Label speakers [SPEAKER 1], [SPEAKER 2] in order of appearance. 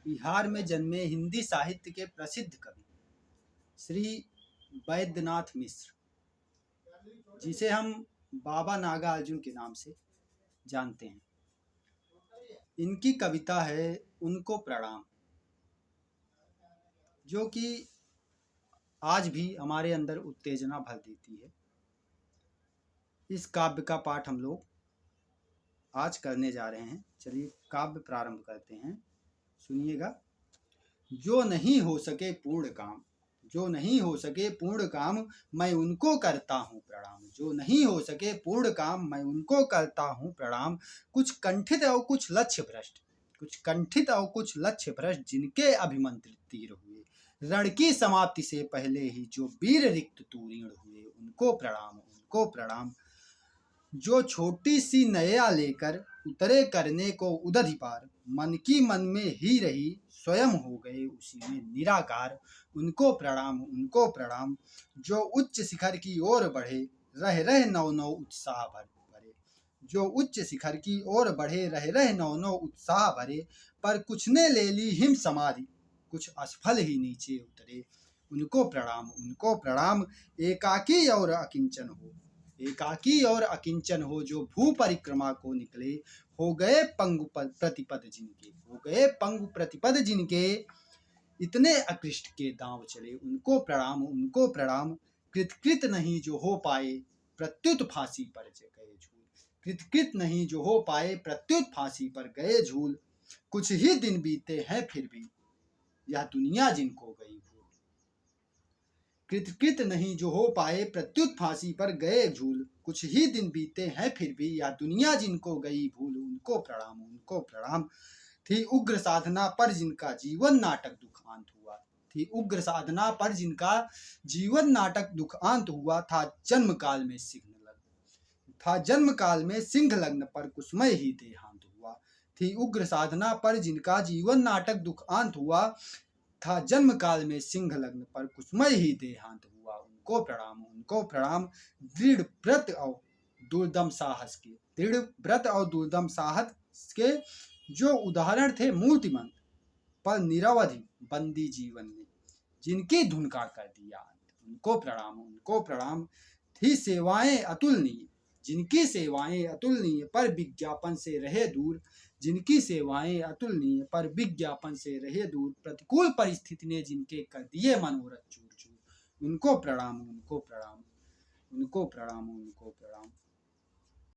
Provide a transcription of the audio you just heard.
[SPEAKER 1] बिहार में जन्मे हिंदी साहित्य के प्रसिद्ध कवि श्री वैद्यनाथ मिश्र, जिसे हम बाबा नागार्जुन के नाम से जानते हैं। इनकी कविता है उनको प्रणाम, जो कि आज भी हमारे अंदर उत्तेजना भर देती है। इस काव्य का पाठ हम लोग आज करने जा रहे हैं। चलिए काव्य प्रारंभ करते हैं, सुनिएगा। जो नहीं हो सके पूर्ण काम, जो नहीं हो सके पूर्ण काम, मैं उनको करता हूँ प्रणाम। जो नहीं हो सके पूर्ण काम, मैं उनको करता हूँ प्रणाम। कुछ कंठित और कुछ लक्ष्य भ्रष्ट, कुछ कंठित और कुछ लक्ष्य भ्रष्ट, जिनके अभिमंत्रित तीर हुए रण की समाप्ति से पहले ही जो वीर रिक्त तूरीण हुए, उनको प्रणाम, उनको प्रणाम। जो छोटी सी नया लेकर उतरे करने को उदधि पार, मन की मन में ही रही स्वयं हो गए उसी में निराकार, उनको प्रणाम, उनको प्रणाम। जो उच्च शिखर की ओर बढ़े रह रह नौ नौ उत्साह भरे, जो उच्च शिखर की ओर बढ़े रह रह नौ नौ उत्साह भरे, पर कुछ ने ले ली हिम समाधि, कुछ असफल ही नीचे उतरे, उनको प्रणाम, उनको प्रणाम। एकाकी और अकिंचन हो, एकाकी और अकिंचन हो, जो भू परिक्रमा को निकले, हो गए पंगु प्रतिपद जिनके, हो गए पंगु प्रतिपद जिनके, इतने अकृष्ट के दांव चले, उनको प्रणाम, उनको प्रणाम। कृतकृत नहीं जो हो पाए प्रत्युत फांसी पर गए झूल, कृतकृत नहीं जो हो पाए प्रत्युत फांसी पर गए झूल। कुछ ही दिन बीते हैं फिर भी यह दुनिया जिनको गई भूल, कृतकृत नहीं जो हो पाए प्रत्युत फांसी पर गए झूल। कुछ ही दिन बीते हैं फिर भी यह दुनिया जिनको गई भूल, उनको प्रणाम, उनको प्रणाम। थी उग्र साधना पर जिनका जीवन नाटक दुखांत हुआ, थी उग्र साधना पर जिनका जीवन नाटक दुखांत हुआ, था जन्म काल में सिंह लग्न, था जन्म काल में सिंह लग्न पर कुसुमय ही देहांत हुआ। थी उग्र साधना पर जिनका जीवन नाटक दुखांत हुआ, था जन्म काल में सिंह लग्न पर कुसुमय ही देहांत हुआ, उनको प्रणाम, उनको प्रणाम। दृढ़ व्रत और दुर्दम साहस के, दृढ़ व्रत और दुर्दम साहस के जो उदाहरण थे मूर्तिमंत, पर निरवधि बंदी जीवन में जिनकी धुन का कर दिया अंत, उनको प्रणाम, उनको प्रणाम। थी सेवाएं अतुलनीय, जिनकी सेवाएं अतुलनीय पर विज्ञापन से रहे दूर, जिनकी सेवाएं अतुलनीय पर विज्ञापन से रहे दूर, प्रतिकूल परिस्थिति ने जिनके कर दिए मनोरथ चूर चूर, उनको प्रणाम, उनको प्रणाम, उनको प्रणाम, उनको प्रणाम।